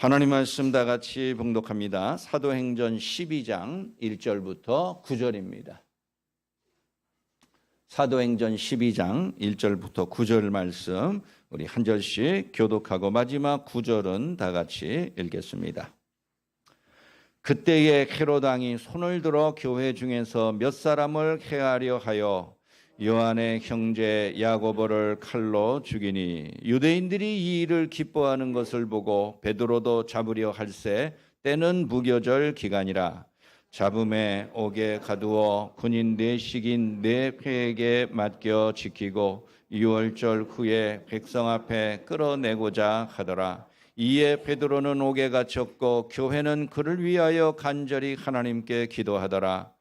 하나님 말씀 다 같이 봉독합니다. 사도행전 12장 1절부터 9절입니다. 사도행전 12장 1절부터 9절 말씀 우리 한 절씩 교독하고 마지막 9절은 다 같이 읽겠습니다. 그때에 헤롯 왕이 손을 들어 교회 중에서 몇 사람을 해하려 하여 요한의 형제 야고보를 칼로 죽이니 유대인들이 이 일을 기뻐하는 것을 보고 베드로도 잡으려 할세 때는 무교절 기간이라 잡음에 옥에 가두어 군인 내식인 네 회에게 맡겨 지키고 유월절 후에 백성 앞에 끌어내고자 하더라. 이에 베드로는 옥에 갇혔고 교회는 그를 위하여 간절히 하나님께 기도하더라.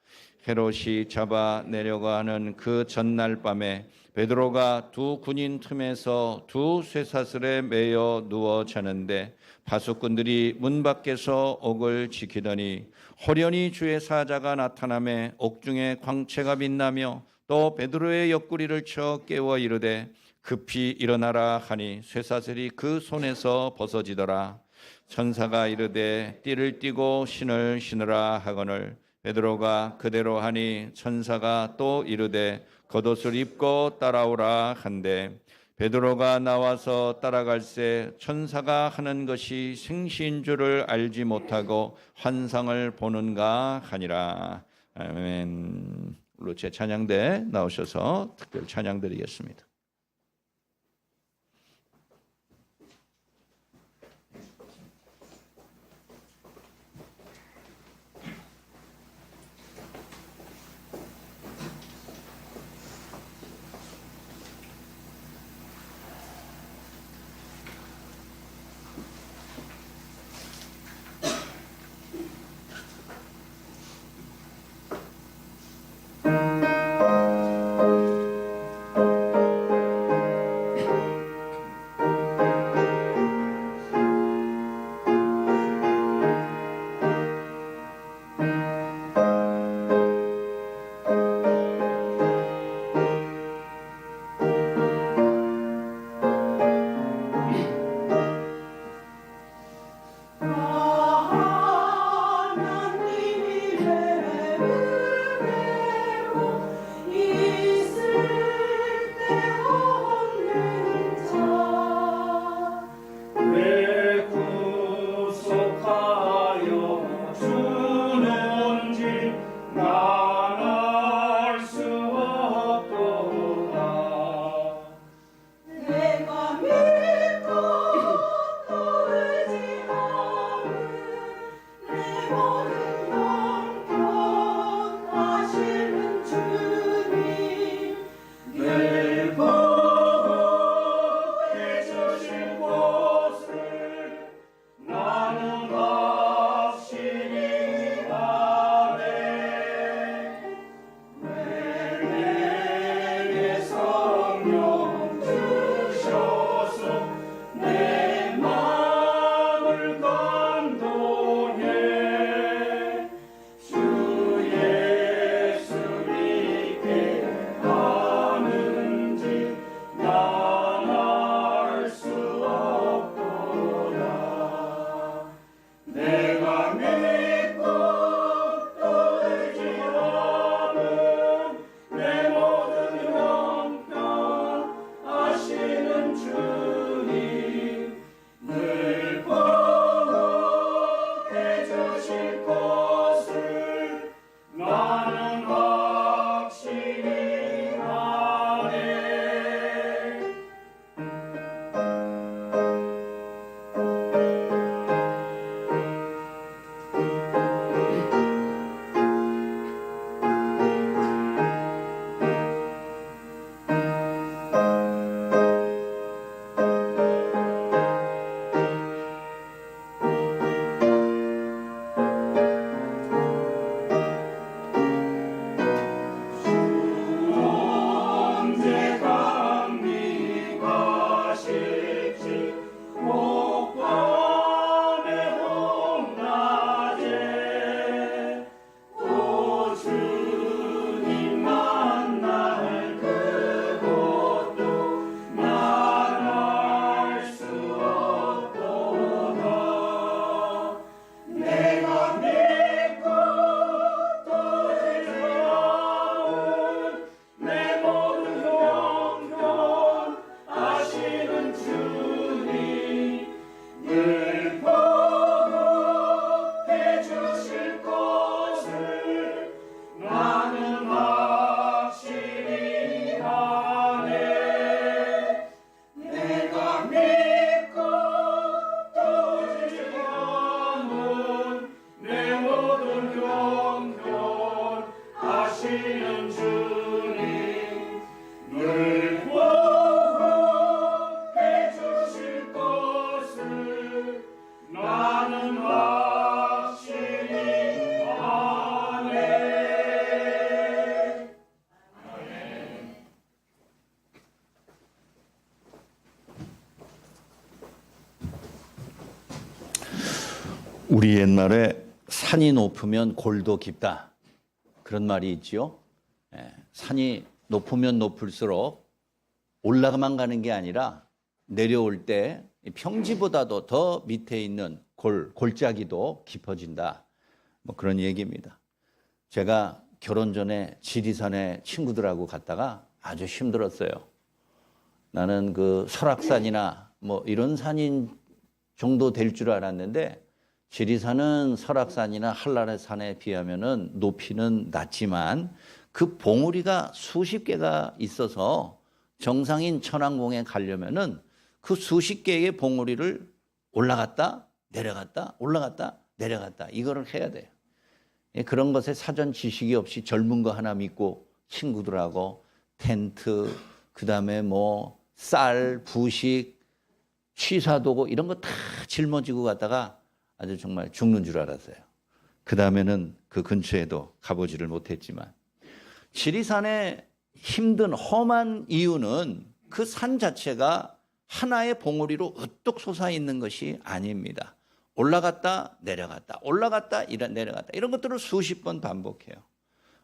헤롯이 잡아내려고 하는 그 전날 밤에 베드로가 두 군인 틈에서 두 쇠사슬에 매여 누워 자는데 파수꾼들이 문 밖에서 옥을 지키더니 호련히 주의 사자가 나타나매 옥중에 광채가 빛나며 또 베드로의 옆구리를 쳐 깨워 이르되 급히 일어나라 하니 쇠사슬이 그 손에서 벗어지더라. 천사가 이르되 띠를 띠고 신을 신으라 하거늘 베드로가 그대로 하니 천사가 또 이르되 겉옷을 입고 따라오라 한데 베드로가 나와서 따라갈새 천사가 하는 것이 생시인 줄을 알지 못하고 환상을 보는가 하니라. 아멘. 루체 찬양대 나오셔서 특별 찬양 드리겠습니다. 우리 옛말에 산이 높으면 골도 깊다, 그런 말이 있지요. 산이 높으면 높을수록 올라가만 가는 게 아니라 내려올 때 평지보다도 더 밑에 있는 골짜기도 깊어진다, 뭐 그런 얘기입니다. 제가 결혼 전에 지리산에 친구들하고 갔다가 아주 힘들었어요. 나는 그 설악산이나 뭐 이런 산인 정도 될 줄 알았는데, 지리산은 설악산이나 한라산에 비하면은 높이는 낮지만 그 봉우리가 수십 개가 있어서 정상인 천왕봉에 가려면은 그 수십 개의 봉우리를 올라갔다 내려갔다 올라갔다 내려갔다 이거를 해야 돼요. 그런 것에 사전 지식이 없이 젊은 거 하나 믿고 친구들하고 텐트, 그다음에 뭐 쌀, 부식, 취사도구 이런 거 다 짊어지고 갔다가 아주 정말 죽는 줄 알았어요. 그 다음에는 그 근처에도 가보지를 못했지만, 지리산의 힘든 험한 이유는 그 산 자체가 하나의 봉우리로 으뚝 솟아 있는 것이 아닙니다. 올라갔다 내려갔다 올라갔다 내려갔다 이런 것들을 수십 번 반복해요.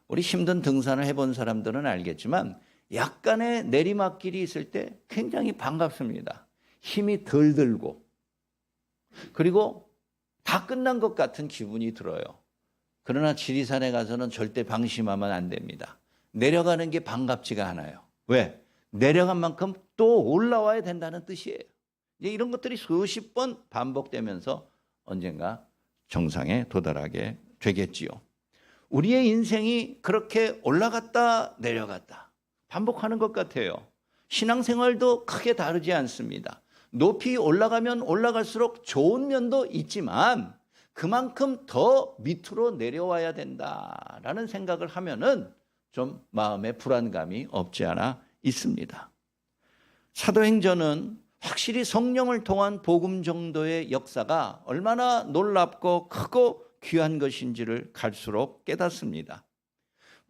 우리 힘든 등산을 해본 사람들은 알겠지만 약간의 내리막길이 있을 때 굉장히 반갑습니다. 힘이 덜 들고, 그리고 다 끝난 것 같은 기분이 들어요. 그러나 지리산에 가서는 절대 방심하면 안 됩니다. 내려가는 게 반갑지가 않아요. 왜? 내려간 만큼 또 올라와야 된다는 뜻이에요. 이제 이런 것들이 수십 번 반복되면서 언젠가 정상에 도달하게 되겠지요. 우리의 인생이 그렇게 올라갔다 내려갔다 반복하는 것 같아요. 신앙생활도 크게 다르지 않습니다. 높이 올라가면 올라갈수록 좋은 면도 있지만 그만큼 더 밑으로 내려와야 된다라는 생각을 하면은 좀 마음에 불안감이 없지 않아 있습니다. 사도행전은 확실히 성령을 통한 복음 정도의 역사가 얼마나 놀랍고 크고 귀한 것인지를 갈수록 깨닫습니다.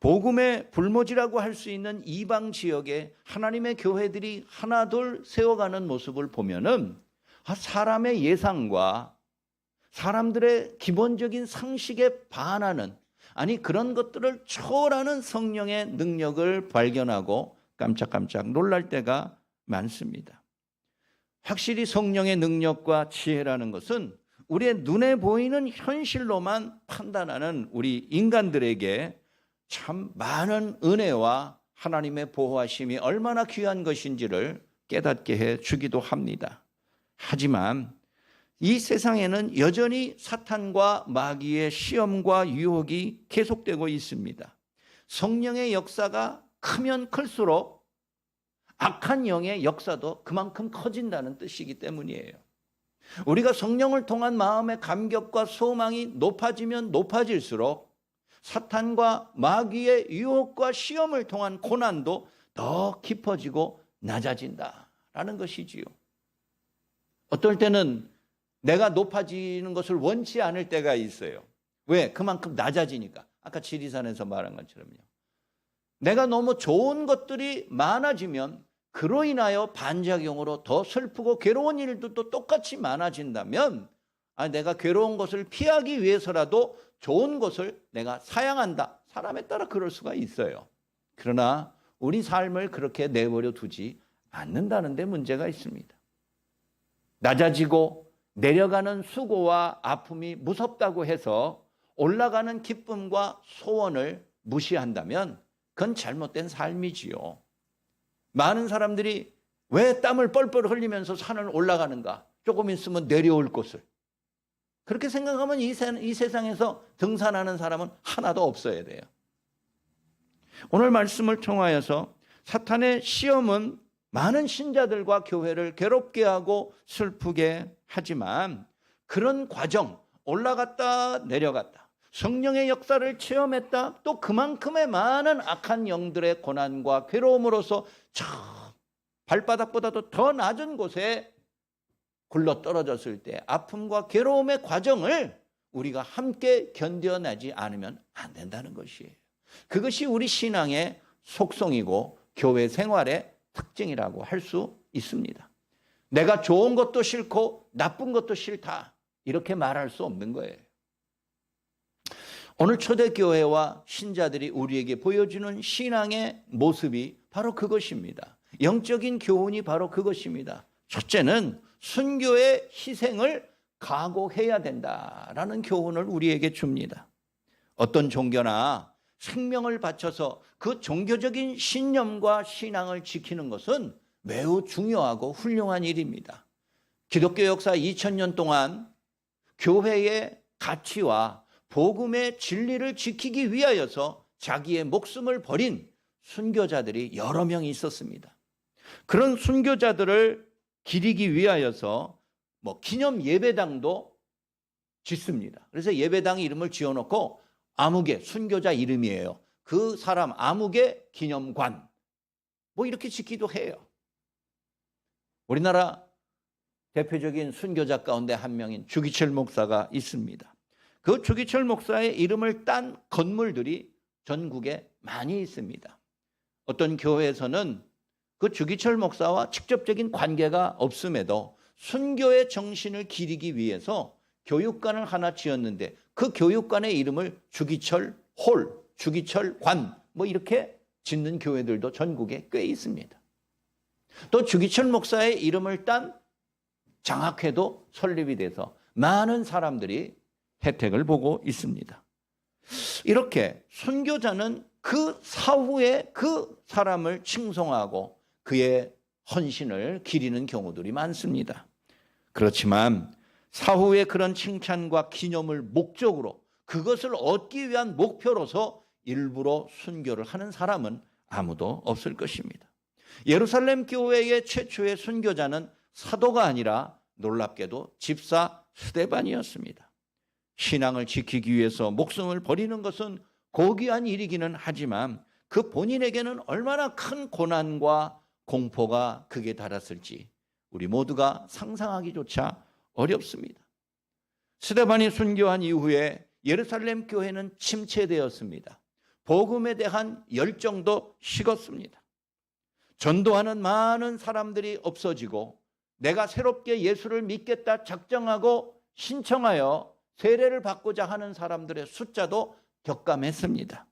복음의 불모지라고 할 수 있는 이방 지역에 하나님의 교회들이 하나둘 세워가는 모습을 보면은 사람의 예상과 사람들의 기본적인 상식에 반하는, 아니 그런 것들을 초월하는 성령의 능력을 발견하고 깜짝깜짝 놀랄 때가 많습니다. 확실히 성령의 능력과 지혜라는 것은 우리의 눈에 보이는 현실로만 판단하는 우리 인간들에게 참 많은 은혜와 하나님의 보호하심이 얼마나 귀한 것인지를 깨닫게 해 주기도 합니다. 하지만 이 세상에는 여전히 사탄과 마귀의 시험과 유혹이 계속되고 있습니다. 성령의 역사가 크면 클수록 악한 영의 역사도 그만큼 커진다는 뜻이기 때문이에요. 우리가 성령을 통한 마음의 감격과 소망이 높아지면 높아질수록 사탄과 마귀의 유혹과 시험을 통한 고난도 더 깊어지고 낮아진다라는 것이지요. 어떨 때는 내가 높아지는 것을 원치 않을 때가 있어요. 왜? 그만큼 낮아지니까. 아까 지리산에서 말한 것처럼요. 내가 너무 좋은 것들이 많아지면 그로 인하여 반작용으로 더 슬프고 괴로운 일들도 똑같이 많아진다면 내가 괴로운 것을 피하기 위해서라도 좋은 것을 내가 사양한다. 사람에 따라 그럴 수가 있어요. 그러나 우리 삶을 그렇게 내버려 두지 않는다는 데 문제가 있습니다. 낮아지고 내려가는 수고와 아픔이 무섭다고 해서 올라가는 기쁨과 소원을 무시한다면 그건 잘못된 삶이지요. 많은 사람들이 왜 땀을 뻘뻘 흘리면서 산을 올라가는가? 조금 있으면 내려올 곳을. 그렇게 생각하면 이 세상에서 등산하는 사람은 하나도 없어야 돼요. 오늘 말씀을 통하여서 사탄의 시험은 많은 신자들과 교회를 괴롭게 하고 슬프게 하지만 그런 과정, 올라갔다 내려갔다, 성령의 역사를 체험했다, 또 그만큼의 많은 악한 영들의 고난과 괴로움으로서 저 발바닥보다도 더 낮은 곳에 굴러 떨어졌을 때 아픔과 괴로움의 과정을 우리가 함께 견뎌내지 않으면 안 된다는 것이에요. 그것이 우리 신앙의 속성이고 교회 생활의 특징이라고 할 수 있습니다. 내가 좋은 것도 싫고 나쁜 것도 싫다. 이렇게 말할 수 없는 거예요. 오늘 초대교회와 신자들이 우리에게 보여주는 신앙의 모습이 바로 그것입니다. 영적인 교훈이 바로 그것입니다. 첫째는 순교의 희생을 각오해야 된다라는 교훈을 우리에게 줍니다. 어떤 종교나 생명을 바쳐서 그 종교적인 신념과 신앙을 지키는 것은 매우 중요하고 훌륭한 일입니다. 기독교 역사 2000년 동안 교회의 가치와 복음의 진리를 지키기 위하여서 자기의 목숨을 버린 순교자들이 여러 명이 있었습니다. 그런 순교자들을 기리기 위하여서 기념 예배당도 짓습니다. 그래서 예배당 이름을 지어놓고 아무개, 순교자 이름이에요. 그 사람 아무개 기념관 이렇게 짓기도 해요. 우리나라 대표적인 순교자 가운데 한 명인 주기철 목사가 있습니다. 그 주기철 목사의 이름을 딴 건물들이 전국에 많이 있습니다. 어떤 교회에서는 그 주기철 목사와 직접적인 관계가 없음에도 순교의 정신을 기리기 위해서 교육관을 하나 지었는데 그 교육관의 이름을 주기철 홀, 주기철 관 이렇게 짓는 교회들도 전국에 꽤 있습니다. 또 주기철 목사의 이름을 딴 장학회도 설립이 돼서 많은 사람들이 혜택을 보고 있습니다. 이렇게 순교자는 그 사후에 그 사람을 칭송하고 그의 헌신을 기리는 경우들이 많습니다. 그렇지만 사후에 그런 칭찬과 기념을 목적으로 그것을 얻기 위한 목표로서 일부러 순교를 하는 사람은 아무도 없을 것입니다. 예루살렘 교회의 최초의 순교자는 사도가 아니라 놀랍게도 집사 스데반이었습니다. 신앙을 지키기 위해서 목숨을 버리는 것은 고귀한 일이기는 하지만 그 본인에게는 얼마나 큰 고난과 공포가 극에 달했을지 우리 모두가 상상하기조차 어렵습니다. 스데반이 순교한 이후에 예루살렘 교회는 침체되었습니다. 복음에 대한 열정도 식었습니다. 전도하는 많은 사람들이 없어지고 내가 새롭게 예수를 믿겠다 작정하고 신청하여 세례를 받고자 하는 사람들의 숫자도 격감했습니다.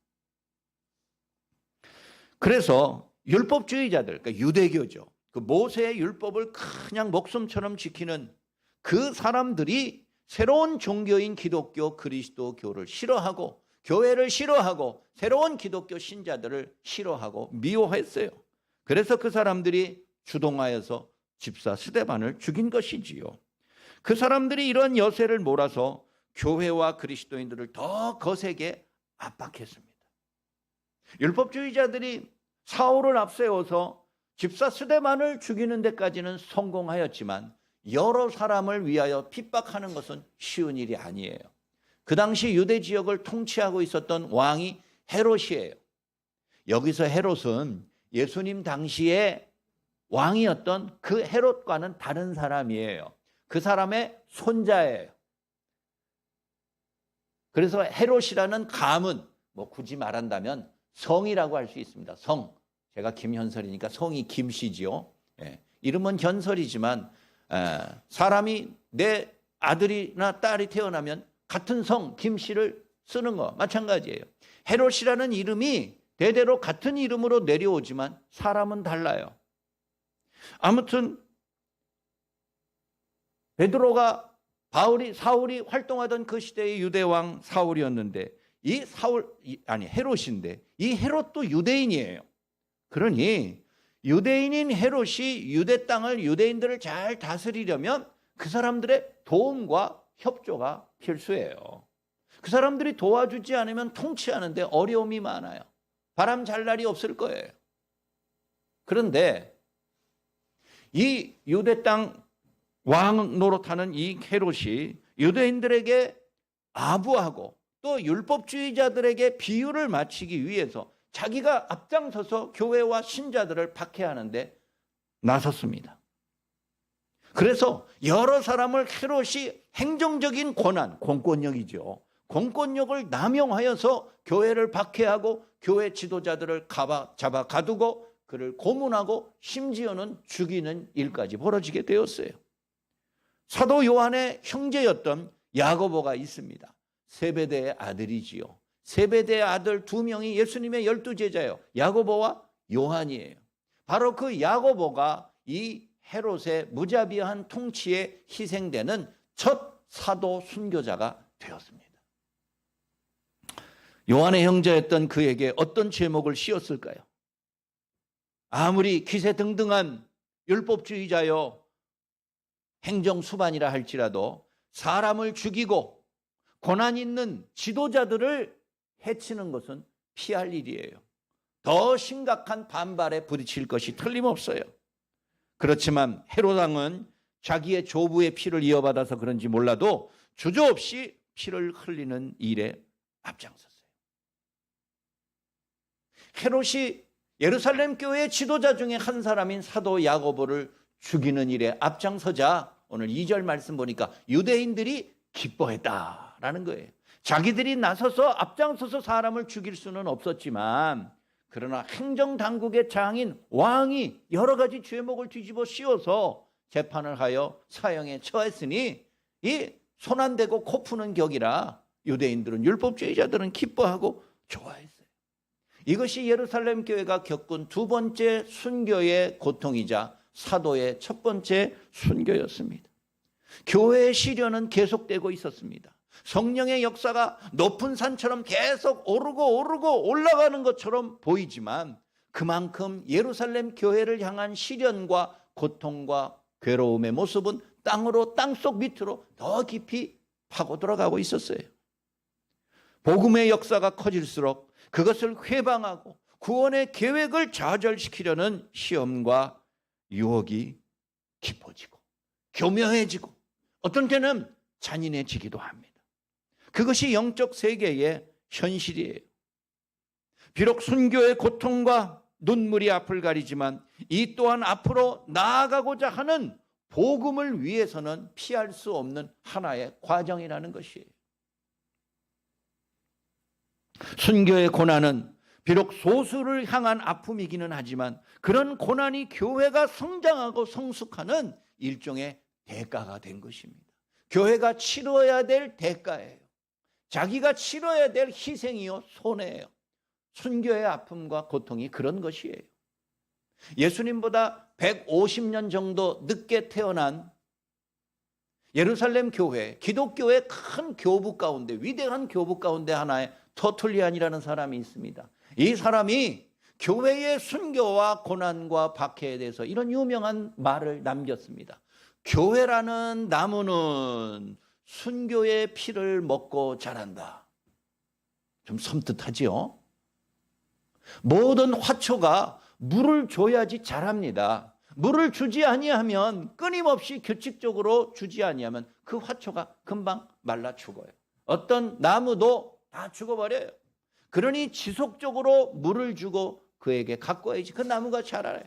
그래서 율법주의자들, 그러니까 유대교죠. 그 모세의 율법을 그냥 목숨처럼 지키는 그 사람들이 새로운 종교인 기독교 그리스도교를 싫어하고 교회를 싫어하고 새로운 기독교 신자들을 싫어하고 미워했어요. 그래서 그 사람들이 주동하여서 집사 스데반을 죽인 것이지요. 그 사람들이 이런 여세를 몰아서 교회와 그리스도인들을 더 거세게 압박했습니다. 율법주의자들이 사울을 앞세워서 집사 스데반을 죽이는 데까지는 성공하였지만 여러 사람을 위하여 핍박하는 것은 쉬운 일이 아니에요. 그 당시 유대 지역을 통치하고 있었던 왕이 헤롯이에요. 여기서 헤롯은 예수님 당시에 왕이었던 그 헤롯과는 다른 사람이에요. 그 사람의 손자예요. 그래서 헤롯이라는 가문, 굳이 말한다면 성이라고 할 수 있습니다. 성. 제가 김현설이니까 성이 김씨지요. 이름은 현설이지만 사람이 내 아들이나 딸이 태어나면 같은 성 김씨를 쓰는 거 마찬가지예요. 헤롯이라는 이름이 대대로 같은 이름으로 내려오지만 사람은 달라요. 아무튼 베드로가 사울이 활동하던 그 시대의 유대왕 사울이었는데 헤롯인데 이 헤롯도 유대인이에요. 그러니 유대인인 헤롯이 유대 땅을 유대인들을 잘 다스리려면 그 사람들의 도움과 협조가 필수예요. 그 사람들이 도와주지 않으면 통치하는데 어려움이 많아요. 바람 잘 날이 없을 거예요. 그런데 이 유대 땅 왕 노릇하는 이 헤롯이 유대인들에게 아부하고 또 율법주의자들에게 비유를 맞추기 위해서 자기가 앞장서서 교회와 신자들을 박해하는데 나섰습니다. 그래서 여러 사람을 헤롯이 행정적인 권한, 공권력이죠. 공권력을 남용하여서 교회를 박해하고 교회 지도자들을 잡아 가두고 그를 고문하고 심지어는 죽이는 일까지 벌어지게 되었어요. 사도 요한의 형제였던 야고보가 있습니다. 세베대의 아들이지요. 세베대의 아들 두 명이 예수님의 12제자예요. 야고보와 요한이에요. 바로 그 야고보가 이 헤롯의 무자비한 통치에 희생되는 첫 사도 순교자가 되었습니다. 요한의 형제였던 그에게 어떤 제목을 씌웠을까요? 아무리 기세등등한 율법주의자요 행정수반이라 할지라도 사람을 죽이고 고난 있는 지도자들을 해치는 것은 피할 일이에요. 더 심각한 반발에 부딪힐 것이 틀림없어요. 그렇지만 헤롯 왕은 자기의 조부의 피를 이어받아서 그런지 몰라도 주저없이 피를 흘리는 일에 앞장섰어요. 헤롯이 예루살렘 교회의 지도자 중에 한 사람인 사도 야고보를 죽이는 일에 앞장서자 오늘 2절 말씀 보니까 유대인들이 기뻐했다라는 거예요. 자기들이 나서서 앞장서서 사람을 죽일 수는 없었지만 그러나 행정당국의 장인 왕이 여러 가지 죄목을 뒤집어 씌워서 재판을 하여 사형에 처했으니 이 손 안 대고 코 푸는 격이라 유대인들은 율법주의자들은 기뻐하고 좋아했어요. 이것이 예루살렘 교회가 겪은 두 번째 순교의 고통이자 사도의 첫 번째 순교였습니다. 교회의 시련은 계속되고 있었습니다. 성령의 역사가 높은 산처럼 계속 오르고 올라가는 것처럼 보이지만 그만큼 예루살렘 교회를 향한 시련과 고통과 괴로움의 모습은 땅속 밑으로 더 깊이 파고 들어가고 있었어요. 복음의 역사가 커질수록 그것을 회방하고 구원의 계획을 좌절시키려는 시험과 유혹이 깊어지고 교묘해지고 어떤 때는 잔인해지기도 합니다. 그것이 영적 세계의 현실이에요. 비록 순교의 고통과 눈물이 앞을 가리지만 이 또한 앞으로 나아가고자 하는 복음을 위해서는 피할 수 없는 하나의 과정이라는 것이에요. 순교의 고난은 비록 소수를 향한 아픔이기는 하지만 그런 고난이 교회가 성장하고 성숙하는 일종의 대가가 된 것입니다. 교회가 치러야 될 대가예요. 자기가 치러야 될 희생이요 손해예요. 순교의 아픔과 고통이 그런 것이에요. 예수님보다 150년 정도 늦게 태어난 예루살렘 교회, 기독교의 큰 교부 가운데 위대한 교부 가운데 하나의 터툴리안이라는 사람이 있습니다. 이 사람이 교회의 순교와 고난과 박해에 대해서 이런 유명한 말을 남겼습니다. 교회라는 나무는 순교의 피를 먹고 자란다. 좀 섬뜩하지요? 모든 화초가 물을 줘야지 자랍니다. 물을 주지 아니하면 끊임없이 규칙적으로 주지 아니하면 그 화초가 금방 말라 죽어요. 어떤 나무도 다 죽어버려요. 그러니 지속적으로 물을 주고 그에게 가꿔야지 그 나무가 자라요.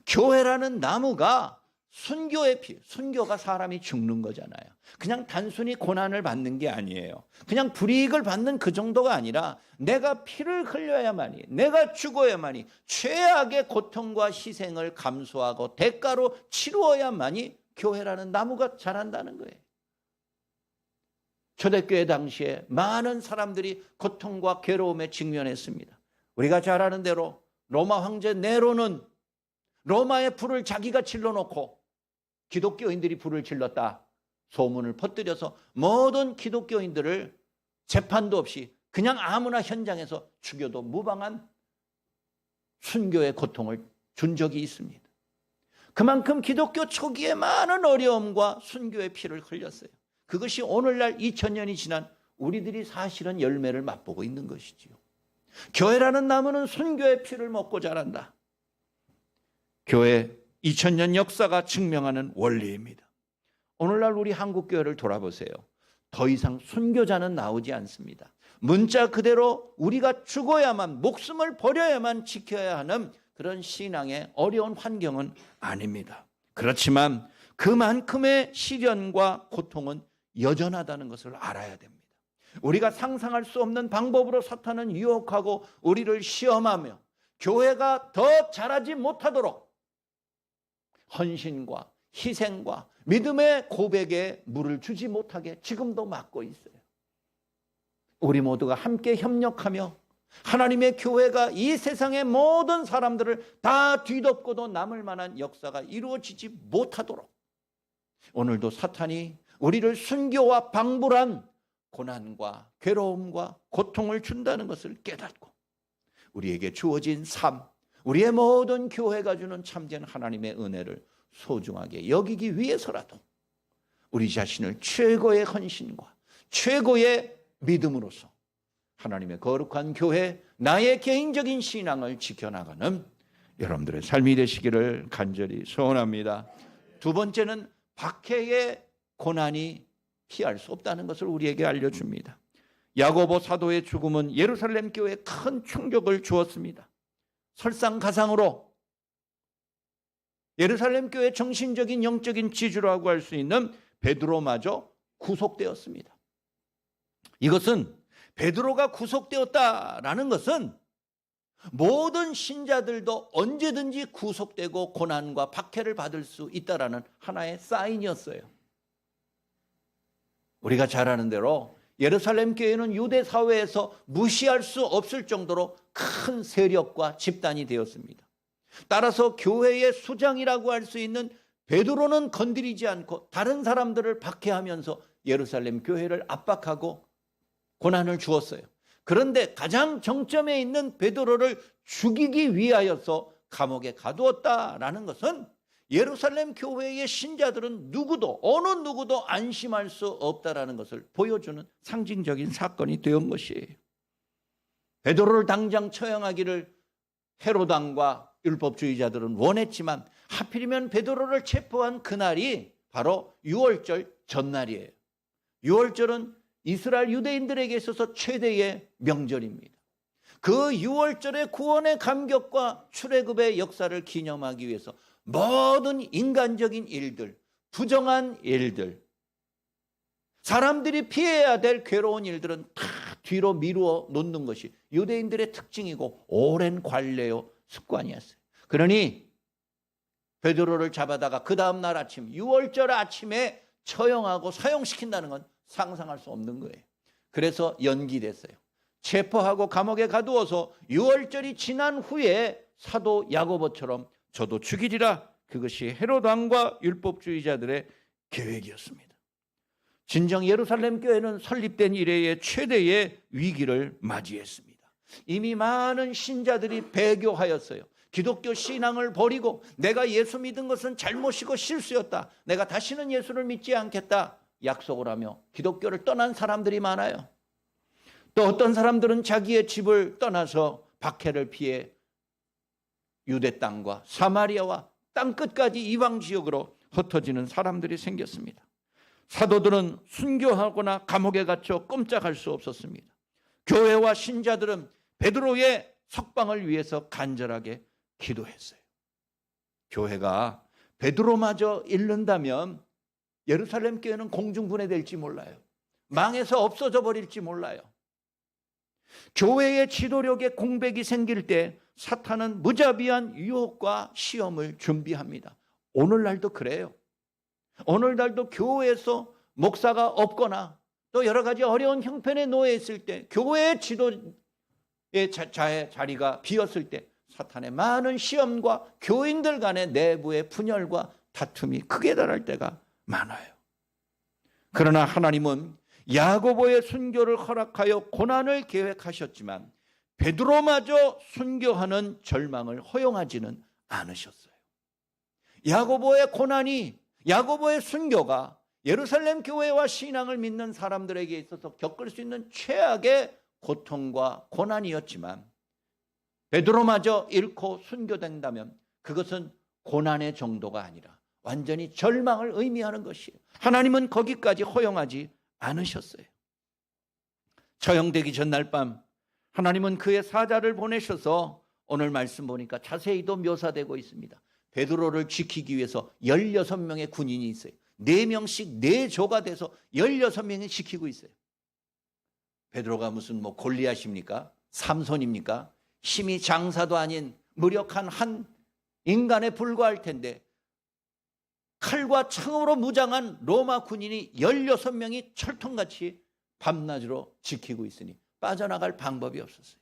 교회라는 나무가 순교의 피, 순교가 사람이 죽는 거잖아요. 그냥 단순히 고난을 받는 게 아니에요. 그냥 불이익을 받는 그 정도가 아니라 내가 피를 흘려야만이, 내가 죽어야만이, 최악의 고통과 희생을 감수하고 대가로 치루어야만이 교회라는 나무가 자란다는 거예요. 초대교회 당시에 많은 사람들이 고통과 괴로움에 직면했습니다. 우리가 잘 아는 대로 로마 황제 네로는 로마의 불을 자기가 질러놓고 기독교인들이 불을 질렀다 소문을 퍼뜨려서 모든 기독교인들을 재판도 없이 그냥 아무나 현장에서 죽여도 무방한 순교의 고통을 준 적이 있습니다. 그만큼 기독교 초기에 많은 어려움과 순교의 피를 흘렸어요. 그것이 오늘날 2000년이 지난 우리들이 사실은 열매를 맛보고 있는 것이지요. 교회라는 나무는 순교의 피를 먹고 자란다. 교회 2000년 역사가 증명하는 원리입니다. 오늘날 우리 한국교회를 돌아보세요. 더 이상 순교자는 나오지 않습니다. 문자 그대로 우리가 죽어야만, 목숨을 버려야만 지켜야 하는 그런 신앙의 어려운 환경은 아닙니다. 그렇지만 그만큼의 시련과 고통은 여전하다는 것을 알아야 됩니다. 우리가 상상할 수 없는 방법으로 사탄은 유혹하고 우리를 시험하며 교회가 더 자라지 못하도록 헌신과 희생과 믿음의 고백에 물을 주지 못하게 지금도 막고 있어요. 우리 모두가 함께 협력하며 하나님의 교회가 이 세상의 모든 사람들을 다 뒤덮고도 남을 만한 역사가 이루어지지 못하도록 오늘도 사탄이 우리를 순교와 방불한 고난과 괴로움과 고통을 준다는 것을 깨닫고 우리에게 주어진 삶, 우리의 모든 교회가 주는 참된 하나님의 은혜를 소중하게 여기기 위해서라도 우리 자신을 최고의 헌신과 최고의 믿음으로서 하나님의 거룩한 교회, 나의 개인적인 신앙을 지켜나가는 여러분들의 삶이 되시기를 간절히 소원합니다. 두 번째는 박해의 고난이 피할 수 없다는 것을 우리에게 알려줍니다. 야고보 사도의 죽음은 예루살렘 교회에 큰 충격을 주었습니다. 설상가상으로 예루살렘 교회의 정신적인 영적인 지주라고 할 수 있는 베드로마저 구속되었습니다. 이것은 베드로가 구속되었다라는 것은 모든 신자들도 언제든지 구속되고 고난과 박해를 받을 수 있다라는 하나의 사인이었어요. 우리가 잘 아는 대로 예루살렘 교회는 유대 사회에서 무시할 수 없을 정도로 큰 세력과 집단이 되었습니다. 따라서 교회의 수장이라고 할 수 있는 베드로는 건드리지 않고 다른 사람들을 박해하면서 예루살렘 교회를 압박하고 고난을 주었어요. 그런데 가장 정점에 있는 베드로를 죽이기 위하여서 감옥에 가두었다라는 것은 예루살렘 교회의 신자들은 누구도 어느 누구도 안심할 수 없다라는 것을 보여주는 상징적인 사건이 되었던 것이에요. 베드로를 당장 처형하기를 헤롯 왕과 율법주의자들은 원했지만 하필이면 베드로를 체포한 그날이 바로 유월절 전날이에요. 유월절은 이스라엘 유대인들에게 있어서 최대의 명절입니다. 그 유월절의 구원의 감격과 출애굽의 역사를 기념하기 위해서 모든 인간적인 일들, 부정한 일들, 사람들이 피해야 될 괴로운 일들은 다 뒤로 미루어 놓는 것이 유대인들의 특징이고 오랜 관례요 습관이었어요. 그러니 베드로를 잡아다가 그 다음날 아침 유월절 아침에 처형하고 사형시킨다는 건 상상할 수 없는 거예요. 그래서 연기됐어요. 체포하고 감옥에 가두어서 유월절이 지난 후에 사도 야고보처럼 저도 죽이리라. 그것이 헤롯 왕과 율법주의자들의 계획이었습니다. 진정 예루살렘 교회는 설립된 이래의 최대의 위기를 맞이했습니다. 이미 많은 신자들이 배교하였어요. 기독교 신앙을 버리고 내가 예수 믿은 것은 잘못이고 실수였다. 내가 다시는 예수를 믿지 않겠다. 약속을 하며 기독교를 떠난 사람들이 많아요. 또 어떤 사람들은 자기의 집을 떠나서 박해를 피해 유대 땅과 사마리아와 땅 끝까지 이방 지역으로 흩어지는 사람들이 생겼습니다. 사도들은 순교하거나 감옥에 갇혀 꼼짝할 수 없었습니다. 교회와 신자들은 베드로의 석방을 위해서 간절하게 기도했어요. 교회가 베드로마저 잃는다면 예루살렘 교회는 공중분해될지 몰라요. 망해서 없어져 버릴지 몰라요. 교회의 지도력에 공백이 생길 때 사탄은 무자비한 유혹과 시험을 준비합니다. 오늘날도 그래요. 오늘날도 교회에서 목사가 없거나 또 여러 가지 어려운 형편에 놓여 있을 때 교회의 지도의 자리가 비었을 때 사탄의 많은 시험과 교인들 간의 내부의 분열과 다툼이 크게 달할 때가 많아요. 그러나 하나님은 야고보의 순교를 허락하여 고난을 계획하셨지만 베드로마저 순교하는 절망을 허용하지는 않으셨어요. 야고보의 고난이, 야고보의 순교가 예루살렘 교회와 신앙을 믿는 사람들에게 있어서 겪을 수 있는 최악의 고통과 고난이었지만 베드로마저 잃고 순교된다면 그것은 고난의 정도가 아니라 완전히 절망을 의미하는 것이에요. 하나님은 거기까지 허용하지 않으셨어요. 처형되기 전날 밤 하나님은 그의 사자를 보내셔서 오늘 말씀 보니까 자세히도 묘사되고 있습니다. 베드로를 지키기 위해서 16명의 군인이 있어요. 4명씩 4조가 돼서 16명이 지키고 있어요. 베드로가 무슨 골리앗입니까? 삼손입니까? 힘이 장사도 아닌 무력한 한 인간에 불과할 텐데 칼과 창으로 무장한 로마 군인이 16명이 철통같이 밤낮으로 지키고 있으니 빠져나갈 방법이 없었어요.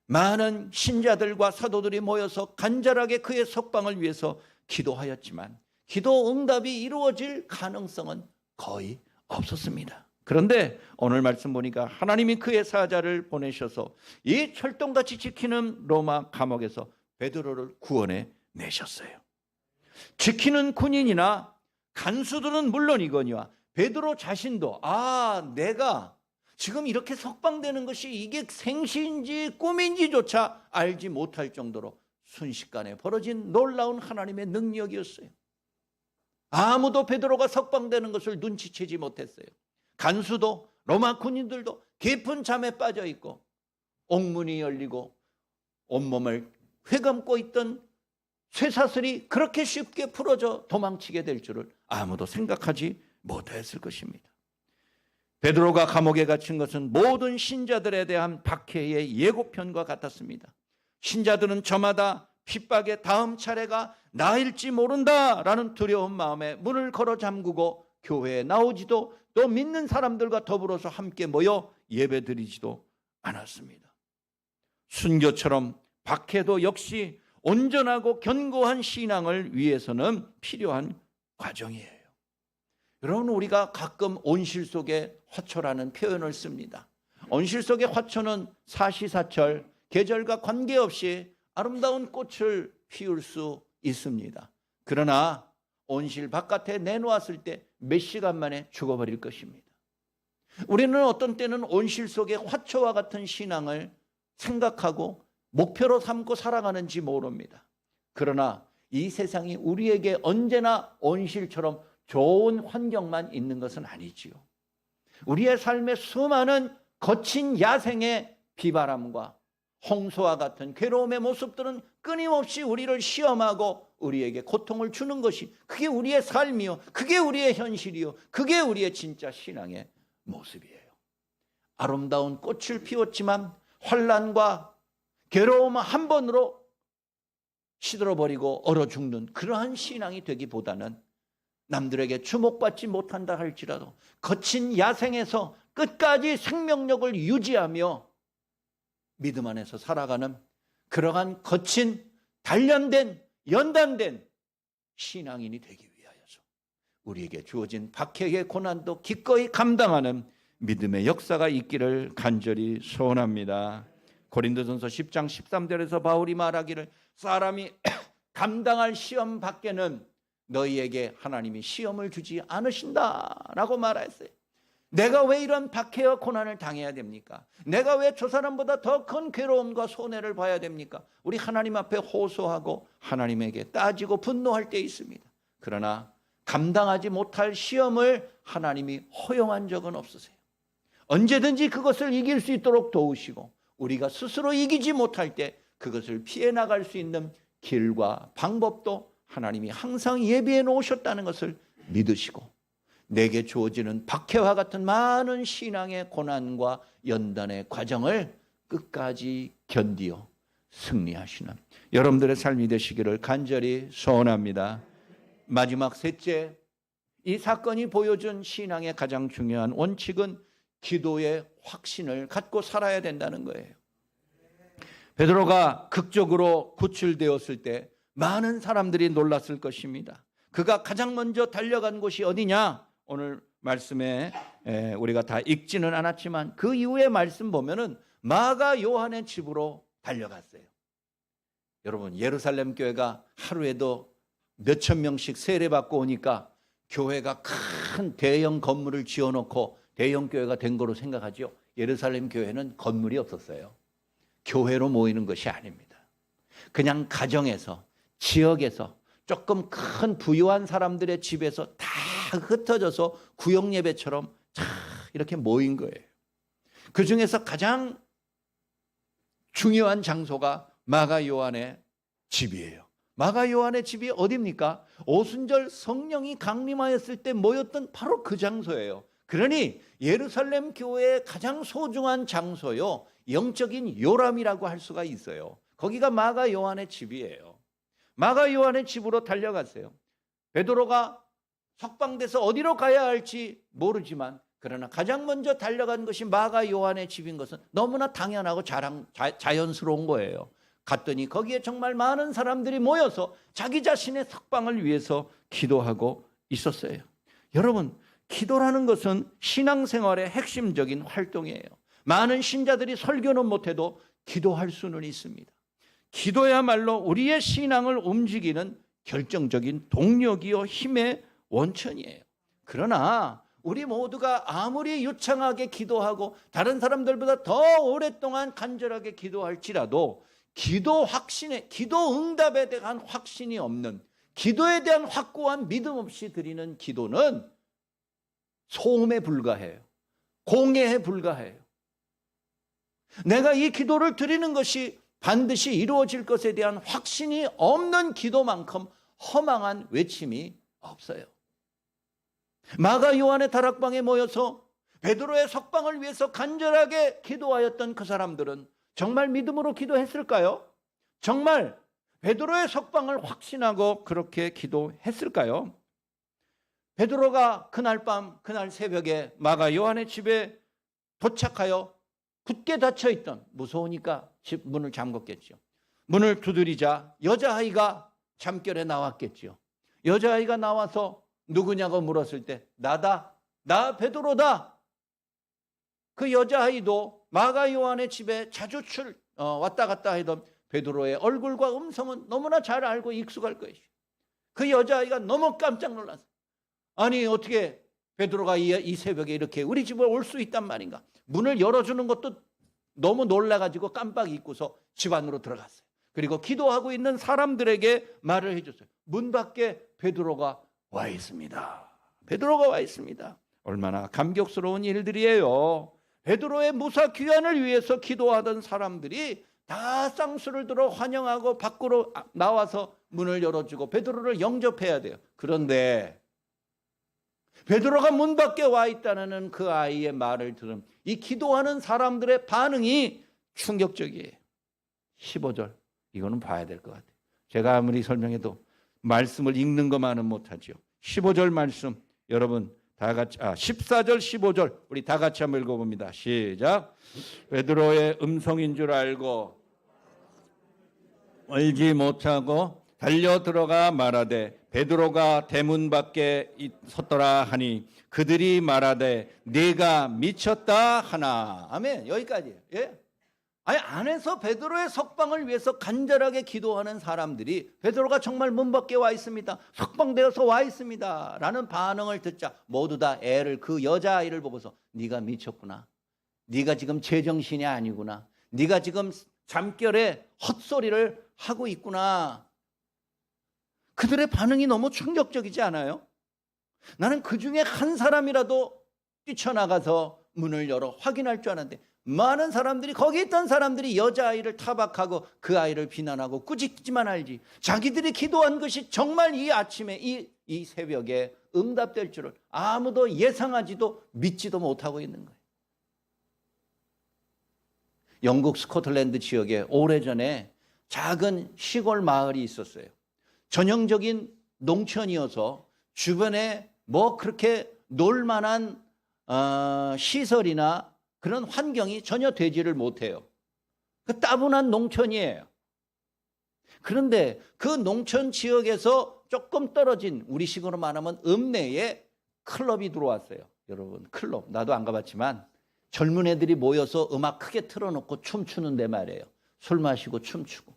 많은 신자들과 사도들이 모여서 간절하게 그의 석방을 위해서 기도하였지만 기도 응답이 이루어질 가능성은 거의 없었습니다. 그런데 오늘 말씀 보니까 하나님이 그의 사자를 보내셔서 이 철통같이 지키는 로마 감옥에서 베드로를 구원해 내셨어요. 지키는 군인이나 간수들은 물론이거니와 베드로 자신도 내가 지금 이렇게 석방되는 것이 이게 생시인지 꿈인지조차 알지 못할 정도로 순식간에 벌어진 놀라운 하나님의 능력이었어요. 아무도 베드로가 석방되는 것을 눈치채지 못했어요. 간수도 로마 군인들도 깊은 잠에 빠져 있고 옥문이 열리고 온몸을 휘감고 있던 쇠사슬이 그렇게 쉽게 풀어져 도망치게 될 줄을 아무도 생각하지 못했을 것입니다. 베드로가 감옥에 갇힌 것은 모든 신자들에 대한 박해의 예고편과 같았습니다. 신자들은 저마다 핍박의 다음 차례가 나일지 모른다라는 두려운 마음에 문을 걸어 잠그고 교회에 나오지도 또 믿는 사람들과 더불어서 함께 모여 예배드리지도 않았습니다. 순교처럼 박해도 역시 온전하고 견고한 신앙을 위해서는 필요한 과정이에요. 여러분, 우리가 가끔 온실 속의 화초라는 표현을 씁니다. 온실 속의 화초는 사시사철, 계절과 관계없이 아름다운 꽃을 피울 수 있습니다. 그러나 온실 바깥에 내놓았을 때 몇 시간 만에 죽어버릴 것입니다. 우리는 어떤 때는 온실 속의 화초와 같은 신앙을 생각하고 목표로 삼고 살아가는지 모릅니다. 그러나 이 세상이 우리에게 언제나 온실처럼 좋은 환경만 있는 것은 아니지요. 우리의 삶의 수많은 거친 야생의 비바람과 홍수와 같은 괴로움의 모습들은 끊임없이 우리를 시험하고 우리에게 고통을 주는 것이 그게 우리의 삶이요, 그게 우리의 현실이요, 그게 우리의 진짜 신앙의 모습이에요. 아름다운 꽃을 피웠지만 환난과 괴로움 한 번으로 시들어버리고 얼어 죽는 그러한 신앙이 되기보다는 남들에게 주목받지 못한다 할지라도 거친 야생에서 끝까지 생명력을 유지하며 믿음 안에서 살아가는 그러한 거친 단련된 연단된 신앙인이 되기 위하여서 우리에게 주어진 박해의 고난도 기꺼이 감당하는 믿음의 역사가 있기를 간절히 소원합니다. 고린도전서 10장 13절에서 바울이 말하기를 사람이 감당할 시험 밖에는 너희에게 하나님이 시험을 주지 않으신다라고 말했어요. 내가 왜 이런 박해와 고난을 당해야 됩니까? 내가 왜 저 사람보다 더 큰 괴로움과 손해를 봐야 됩니까? 우리 하나님 앞에 호소하고 하나님에게 따지고 분노할 때 있습니다. 그러나 감당하지 못할 시험을 하나님이 허용한 적은 없으세요. 언제든지 그것을 이길 수 있도록 도우시고 우리가 스스로 이기지 못할 때 그것을 피해 나갈 수 있는 길과 방법도 하나님이 항상 예비해 놓으셨다는 것을 믿으시고 내게 주어지는 박해와 같은 많은 신앙의 고난과 연단의 과정을 끝까지 견디어 승리하시는 여러분들의 삶이 되시기를 간절히 소원합니다. 마지막 셋째, 이 사건이 보여준 신앙의 가장 중요한 원칙은 기도의 확신을 갖고 살아야 된다는 거예요. 베드로가 극적으로 구출되었을 때 많은 사람들이 놀랐을 것입니다. 그가 가장 먼저 달려간 곳이 어디냐? 오늘 말씀에 우리가 다 읽지는 않았지만 그 이후의 말씀 보면은 마가 요한의 집으로 달려갔어요. 여러분, 예루살렘 교회가 하루에도 몇천 명씩 세례받고 오니까 교회가 큰 대형 건물을 지어놓고 대형 교회가 된 거로 생각하죠. 예루살렘 교회는 건물이 없었어요. 교회로 모이는 것이 아닙니다. 그냥 가정에서, 지역에서 조금 큰 부유한 사람들의 집에서 다 흩어져서 구역 예배처럼 다 이렇게 모인 거예요. 그 중에서 가장 중요한 장소가 마가 요한의 집이에요. 마가 요한의 집이 어디입니까? 오순절 성령이 강림하였을 때 모였던 바로 그 장소예요. 그러니 예루살렘 교회의 가장 소중한 장소요, 영적인 요람이라고 할 수가 있어요. 거기가 마가 요한의 집이에요. 마가 요한의 집으로 달려갔어요. 베드로가 석방돼서 어디로 가야 할지 모르지만 그러나 가장 먼저 달려간 것이 마가 요한의 집인 것은 너무나 당연하고 자연스러운 거예요. 갔더니 거기에 정말 많은 사람들이 모여서 자기 자신의 석방을 위해서 기도하고 있었어요. 여러분, 기도라는 것은 신앙생활의 핵심적인 활동이에요. 많은 신자들이 설교는 못해도 기도할 수는 있습니다. 기도야말로 우리의 신앙을 움직이는 결정적인 동력이요 힘의 원천이에요. 그러나 우리 모두가 아무리 유창하게 기도하고 다른 사람들보다 더 오랫동안 간절하게 기도할지라도 기도 응답에 대한 확신이 없는, 기도에 대한 확고한 믿음 없이 드리는 기도는 소음에 불과해요. 공예에 불과해요. 내가 이 기도를 드리는 것이 반드시 이루어질 것에 대한 확신이 없는 기도만큼 허망한 외침이 없어요. 마가 요한의 다락방에 모여서 베드로의 석방을 위해서 간절하게 기도하였던 그 사람들은 정말 믿음으로 기도했을까요? 정말 베드로의 석방을 확신하고 그렇게 기도했을까요? 베드로가 그날 밤, 그날 새벽에 마가 요한의 집에 도착하여 굳게 닫혀있던, 무서우니까 집 문을 잠궜겠죠. 문을 두드리자 여자아이가 잠결에 나왔겠죠. 여자아이가 나와서 누구냐고 물었을 때 나다, 나 베드로다. 그 여자아이도 마가 요한의 집에 자주 왔다 갔다 하던 베드로의 얼굴과 음성은 너무나 잘 알고 익숙할 것이죠. 그 여자아이가 너무 깜짝 놀랐어요. 아니 어떻게 베드로가 이 새벽에 이렇게 우리 집에 올 수 있단 말인가. 문을 열어주는 것도 너무 놀라가지고 깜빡 잊고서 집 안으로 들어갔어요. 그리고 기도하고 있는 사람들에게 말을 해줬어요. 문 밖에 베드로가 와 있습니다. 베드로가 와 있습니다. 얼마나 감격스러운 일들이에요. 베드로의 무사 귀환을 위해서 기도하던 사람들이 다 쌍수를 들어 환영하고 밖으로 나와서 문을 열어주고 베드로를 영접해야 돼요. 그런데 베드로가 문 밖에 와 있다는 그 아이의 말을 들은 이 기도하는 사람들의 반응이 충격적이에요. 15절, 이거는 봐야 될 것 같아요. 제가 아무리 설명해도 말씀을 읽는 것만은 못하죠. 15절 말씀 여러분 다 같이 14절 15절 우리 다 같이 한번 읽어봅니다. 시작. 베드로의 음성인 줄 알고 알지 못하고 달려 들어가 말하되 베드로가 대문 밖에 섰더라 하니 그들이 말하되 네가 미쳤다 하나. 아멘. 여기까지예요. 예? 아니 안에서 베드로의 석방을 위해서 간절하게 기도하는 사람들이 베드로가 정말 문 밖에 와 있습니다. 석방되어서 와 있습니다. 라는 반응을 듣자 모두 다 그 여자아이를 보고서 네가 미쳤구나. 네가 지금 제정신이 아니구나. 네가 지금 잠결에 헛소리를 하고 있구나. 그들의 반응이 너무 충격적이지 않아요? 나는 그 중에 한 사람이라도 뛰쳐나가서 문을 열어 확인할 줄 알았는데 많은 사람들이 거기 있던 사람들이 여자아이를 타박하고 그 아이를 비난하고 꾸짖기만 알지 자기들이 기도한 것이 정말 이 아침에 이 새벽에 응답될 줄을 아무도 예상하지도 믿지도 못하고 있는 거예요. 영국 스코틀랜드 지역에 오래전에 작은 시골 마을이 있었어요. 전형적인 농촌이어서 주변에 뭐 그렇게 놀만한 시설이나 그런 환경이 전혀 되지를 못해요. 그 따분한 농촌이에요. 그런데 그 농촌 지역에서 조금 떨어진 우리식으로 말하면 읍내에 클럽이 들어왔어요. 여러분 클럽 나도 안 가봤지만 젊은 애들이 모여서 음악 크게 틀어놓고 춤추는 데 말이에요. 술 마시고 춤추고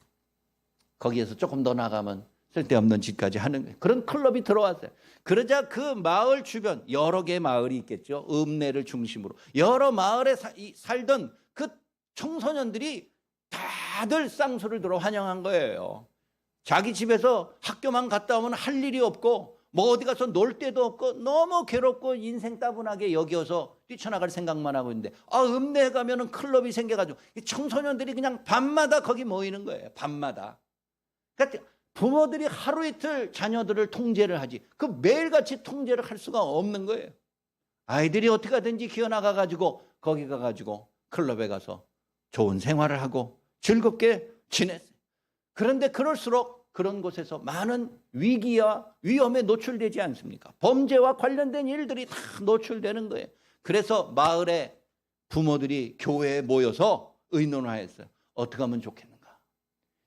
거기에서 조금 더 나가면 쓸데없는 짓까지 하는 그런 클럽이 들어왔어요. 그러자 그 마을 주변 여러 개의 마을이 있겠죠. 읍내를 중심으로 여러 마을에 살던 그 청소년들이 다들 쌍수를 들어 환영한 거예요. 자기 집에서 학교만 갔다 오면 할 일이 없고 뭐 어디 가서 놀 데도 없고 너무 괴롭고 인생 따분하게 여기어서 뛰쳐나갈 생각만 하고 있는데 읍내에 가면은 클럽이 생겨가지고 이 청소년들이 그냥 밤마다 거기 모이는 거예요. 밤마다. 그러니까 부모들이 하루 이틀 자녀들을 통제를 하지 그 매일같이 통제를 할 수가 없는 거예요. 아이들이 어떻게 하든지 기어나가 가지고 거기 가가지고 클럽에 가서 좋은 생활을 하고 즐겁게 지냈어요. 그런데 그럴수록 그런 곳에서 많은 위기와 위험에 노출되지 않습니까? 범죄와 관련된 일들이 다 노출되는 거예요. 그래서 마을에 부모들이 교회에 모여서 의논하였어요. 어떻게 하면 좋겠는가?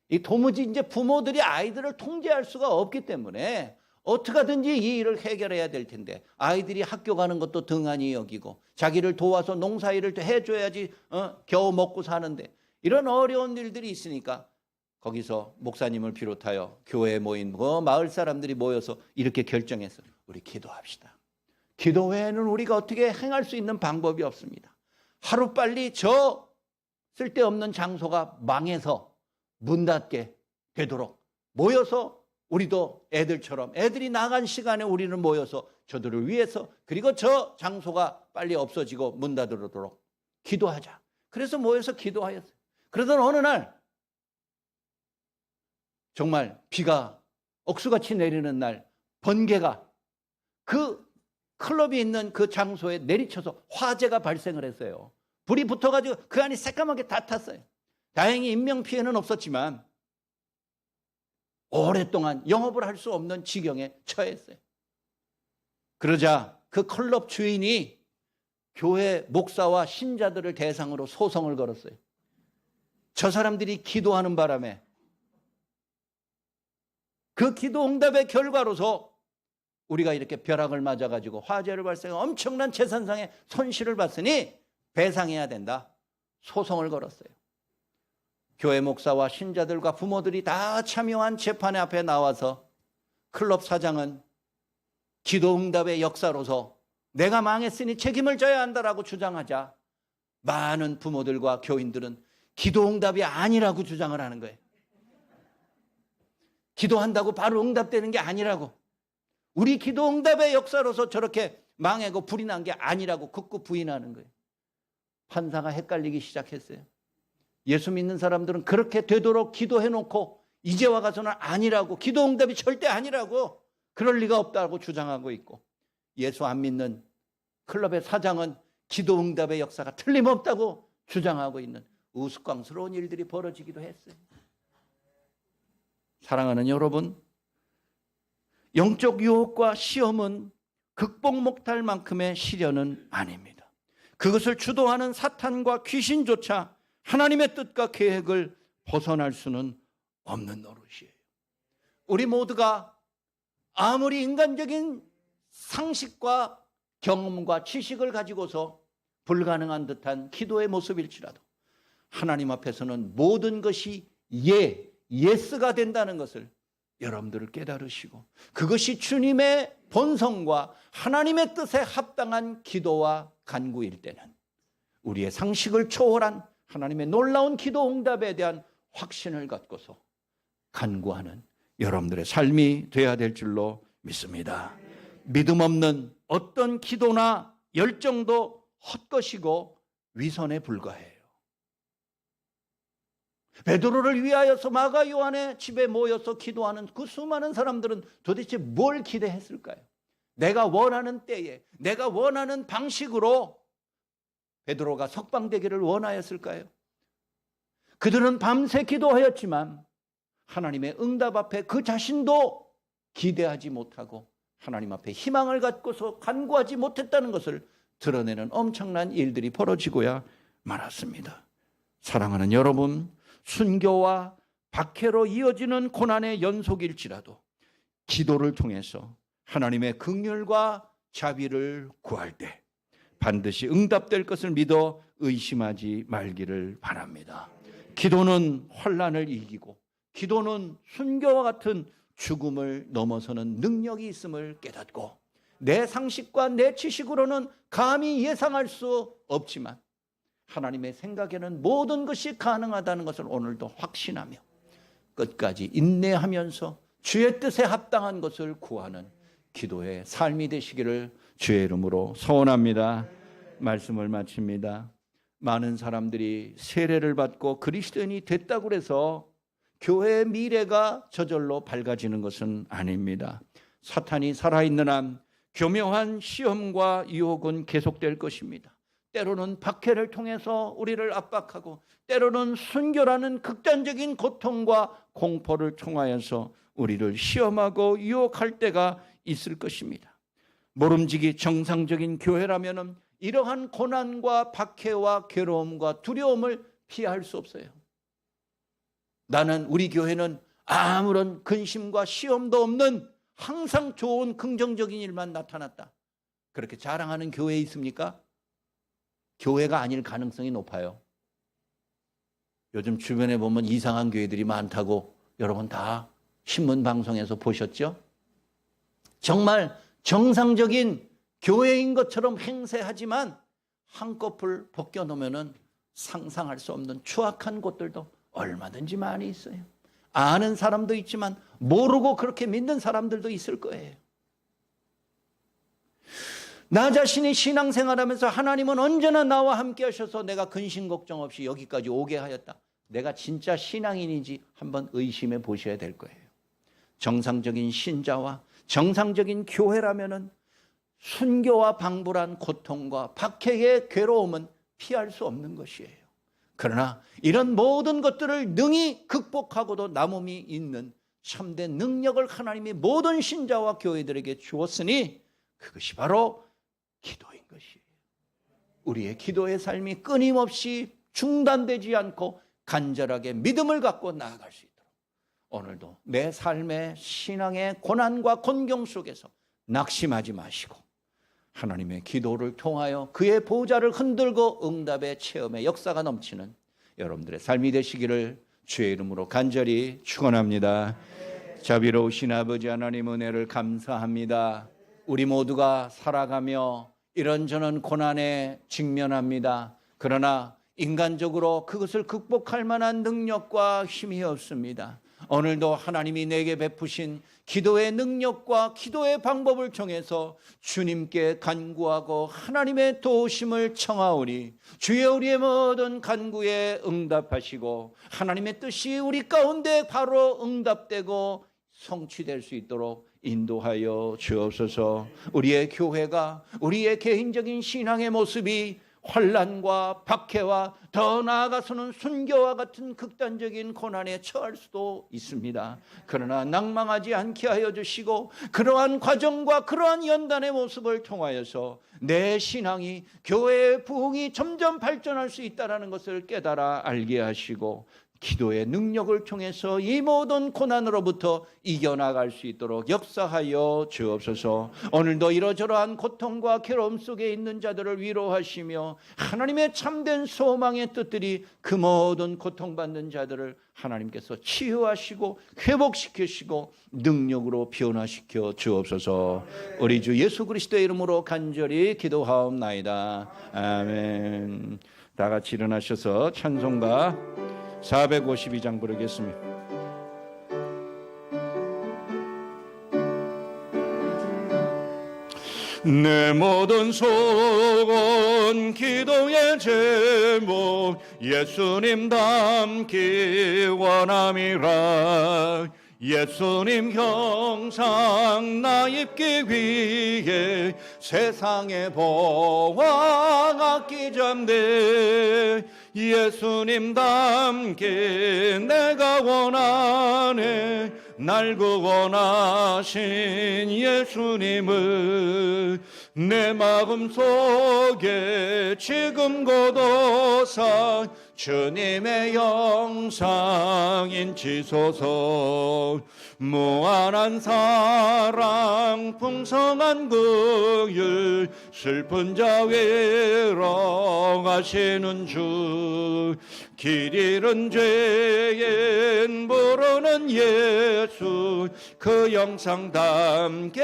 이 도무지 이제 부모들이 아이들을 통제할 수가 없기 때문에 어떻게 하든지 이 일을 해결해야 될 텐데, 아이들이 학교 가는 것도 등한히 여기고 자기를 도와서 농사일을 해줘야지 겨우 먹고 사는데, 이런 어려운 일들이 있으니까 거기서 목사님을 비롯하여 교회에 모인 마을 사람들이 모여서 이렇게 결정했어요. 우리 기도합시다. 기도 외에는 우리가 어떻게 행할 수 있는 방법이 없습니다. 하루빨리 저 쓸데없는 장소가 망해서 문 닫게 되도록 모여서, 우리도 애들처럼 애들이 나간 시간에 우리는 모여서 저들을 위해서, 그리고 저 장소가 빨리 없어지고 문 닫도록 기도하자. 그래서 모여서 기도하였어요. 그러던 어느 날 정말 비가 억수같이 내리는 날, 번개가 그 클럽이 있는 그 장소에 내리쳐서 화재가 발생을 했어요. 불이 붙어가지고 그 안이 새까맣게 다 탔어요. 다행히 인명피해는 없었지만 오랫동안 영업을 할 수 없는 지경에 처했어요. 그러자 그 클럽 주인이 교회 목사와 신자들을 대상으로 소송을 걸었어요. 저 사람들이 기도하는 바람에 그 기도 응답의 결과로서 우리가 이렇게 벼락을 맞아가지고 화재를 발생한 엄청난 재산상의 손실을 봤으니 배상해야 된다. 소송을 걸었어요. 교회 목사와 신자들과 부모들이 다 참여한 재판의 앞에 나와서 클럽 사장은 기도 응답의 역사로서 내가 망했으니 책임을 져야 한다라고 주장하자, 많은 부모들과 교인들은 기도 응답이 아니라고 주장을 하는 거예요. 기도한다고 바로 응답되는 게 아니라고, 우리 기도 응답의 역사로서 저렇게 망하고 불이 난 게 아니라고 극구 부인하는 거예요. 판사가 헷갈리기 시작했어요. 예수 믿는 사람들은 그렇게 되도록 기도해놓고 이제 와가서는 아니라고, 기도 응답이 절대 아니라고, 그럴 리가 없다고 주장하고 있고, 예수 안 믿는 클럽의 사장은 기도 응답의 역사가 틀림없다고 주장하고 있는 우스꽝스러운 일들이 벌어지기도 했어요. 사랑하는 여러분, 영적 유혹과 시험은 극복 못할 만큼의 시련은 아닙니다. 그것을 주도하는 사탄과 귀신조차 하나님의 뜻과 계획을 벗어날 수는 없는 노릇이에요. 우리 모두가 아무리 인간적인 상식과 경험과 지식을 가지고서 불가능한 듯한 기도의 모습일지라도 하나님 앞에서는 모든 것이 예스가 된다는 것을 여러분들을 깨달으시고, 그것이 주님의 본성과 하나님의 뜻에 합당한 기도와 간구일 때는 우리의 상식을 초월한 하나님의 놀라운 기도 응답에 대한 확신을 갖고서 간구하는 여러분들의 삶이 되어야 될 줄로 믿습니다. 믿음 없는 어떤 기도나 열정도 헛것이고 위선에 불과해요. 베드로를 위하여서 마가 요한의 집에 모여서 기도하는 그 수많은 사람들은 도대체 뭘 기대했을까요? 내가 원하는 때에, 내가 원하는 방식으로 베드로가 석방되기를 원하였을까요? 그들은 밤새 기도하였지만 하나님의 응답 앞에 그 자신도 기대하지 못하고 하나님 앞에 희망을 갖고서 간구하지 못했다는 것을 드러내는 엄청난 일들이 벌어지고야 말았습니다. 사랑하는 여러분, 순교와 박해로 이어지는 고난의 연속일지라도 기도를 통해서 하나님의 긍휼과 자비를 구할 때 반드시 응답될 것을 믿어 의심하지 말기를 바랍니다. 기도는 환난을 이기고, 기도는 순교와 같은 죽음을 넘어서는 능력이 있음을 깨닫고, 내 상식과 내 지식으로는 감히 예상할 수 없지만 하나님의 생각에는 모든 것이 가능하다는 것을 오늘도 확신하며 끝까지 인내하면서 주의 뜻에 합당한 것을 구하는 기도의 삶이 되시기를 주의 이름으로 소원합니다. 말씀을 마칩니다. 많은 사람들이 세례를 받고 그리스도인이 됐다고 해서 교회의 미래가 저절로 밝아지는 것은 아닙니다. 사탄이 살아있는 한 교묘한 시험과 유혹은 계속될 것입니다. 때로는 박해를 통해서 우리를 압박하고 때로는 순교라는 극단적인 고통과 공포를 통하여서 우리를 시험하고 유혹할 때가 있을 것입니다. 모름지기 정상적인 교회라면 이러한 고난과 박해와 괴로움과 두려움을 피할 수 없어요. 나는 우리 교회는 아무런 근심과 시험도 없는 항상 좋은 긍정적인 일만 나타났다, 그렇게 자랑하는 교회에 있습니까? 교회가 아닐 가능성이 높아요. 요즘 주변에 보면 이상한 교회들이 많다고 여러분 다 신문 방송에서 보셨죠? 정말 정상적인 교회인 것처럼 행세하지만 한꺼풀 벗겨놓으면 상상할 수 없는 추악한 곳들도 얼마든지 많이 있어요. 아는 사람도 있지만 모르고 그렇게 믿는 사람들도 있을 거예요. 나 자신이 신앙생활하면서 하나님은 언제나 나와 함께 하셔서 내가 근심 걱정 없이 여기까지 오게 하였다, 내가 진짜 신앙인인지 한번 의심해 보셔야 될 거예요. 정상적인 신자와 정상적인 교회라면은 순교와 방불한 고통과 박해의 괴로움은 피할 수 없는 것이에요. 그러나 이런 모든 것들을 능히 극복하고도 남음이 있는 참된 능력을 하나님이 모든 신자와 교회들에게 주었으니 그것이 바로 기도인 것이에요. 우리의 기도의 삶이 끊임없이 중단되지 않고 간절하게 믿음을 갖고 나아갈 수 있도록 오늘도 내 삶의 신앙의 고난과 곤경 속에서 낙심하지 마시고 하나님의 기도를 통하여 그의 보좌를 흔들고 응답의 체험의 역사가 넘치는 여러분들의 삶이 되시기를 주의 이름으로 간절히 축원합니다. 자비로우신 아버지 하나님, 은혜를 감사합니다. 우리 모두가 살아가며 이런저런 고난에 직면합니다. 그러나 인간적으로 그것을 극복할 만한 능력과 힘이 없습니다. 오늘도 하나님이 내게 베푸신 기도의 능력과 기도의 방법을 통해서 주님께 간구하고 하나님의 도우심을 청하오니 주여 우리의 모든 간구에 응답하시고 하나님의 뜻이 우리 가운데 바로 응답되고 성취될 수 있도록 인도하여 주옵소서. 우리의 교회가 우리의 개인적인 신앙의 모습이 환난과 박해와 더 나아가서는 순교와 같은 극단적인 고난에 처할 수도 있습니다. 그러나 낭망하지 않게 하여 주시고 그러한 과정과 그러한 연단의 모습을 통하여서 내 신앙이 교회의 부흥이 점점 발전할 수 있다는 것을 깨달아 알게 하시고 기도의 능력을 통해서 이 모든 고난으로부터 이겨나갈 수 있도록 역사하여 주옵소서. 오늘도 이러저러한 고통과 괴로움 속에 있는 자들을 위로하시며 하나님의 참된 소망의 뜻들이 그 모든 고통받는 자들을 하나님께서 치유하시고 회복시키시고 능력으로 변화시켜 주옵소서. 우리 주 예수 그리스도의 이름으로 간절히 기도하옵나이다. 아멘. 다 같이 일어나셔서 찬송가 452장 부르겠습니다. 내 모든 소원 기도의 제목 예수님 닮기 원함이라. 예수님 형상 나 입기 위해 세상의 보왕 아끼잔대. 예수님 닮게 내가 원하네. 날 구원하신 예수님을 내 마음속에 지금 고도상 주님의 영상 인치소서. 무한한 사랑 풍성한 긍휼 슬픈 자 위로하시는 주. 길 잃은 죄인 부르는 예수 그 영상 담게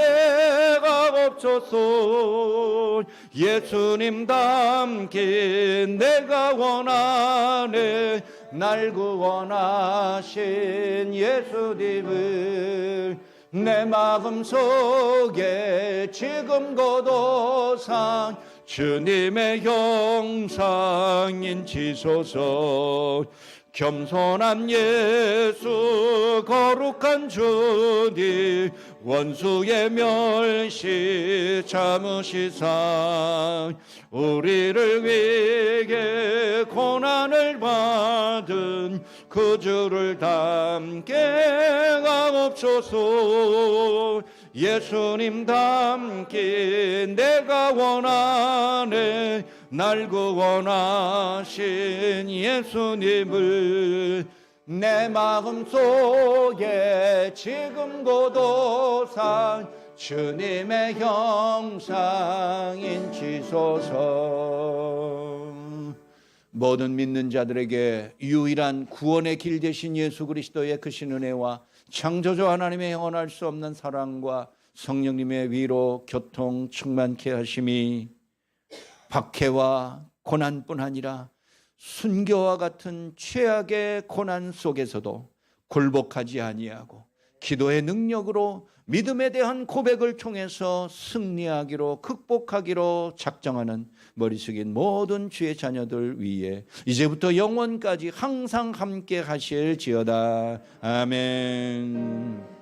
가옵소서. 예수님 담게 내가 원하네. 날 구원하신 예수님을 내 마음속에 지금 고도상 주님의 형상 인치소서. 겸손한 예수 거룩한 주님 원수의 멸시 참으시사 우리를 위해 고난을 받은 그 주를 닮게 하옵소서. 예수님 닮기 내가 원하네. 날 구원하신 예수님을 내 마음속에 지금 고도상 주님의 형상 인치소서. 모든 믿는 자들에게 유일한 구원의 길 되신 예수 그리스도의 크신 은혜와 창조주 하나님의 영원할 수 없는 사랑과 성령님의 위로 교통 충만케 하심이 박해와 고난뿐 아니라 순교와 같은 최악의 고난 속에서도 굴복하지 아니하고 기도의 능력으로 믿음에 대한 고백을 통해서 승리하기로 극복하기로 작정하는 머리 숙인 모든 주의 자녀들 위에 이제부터 영원까지 항상 함께 하실지어다. 아멘.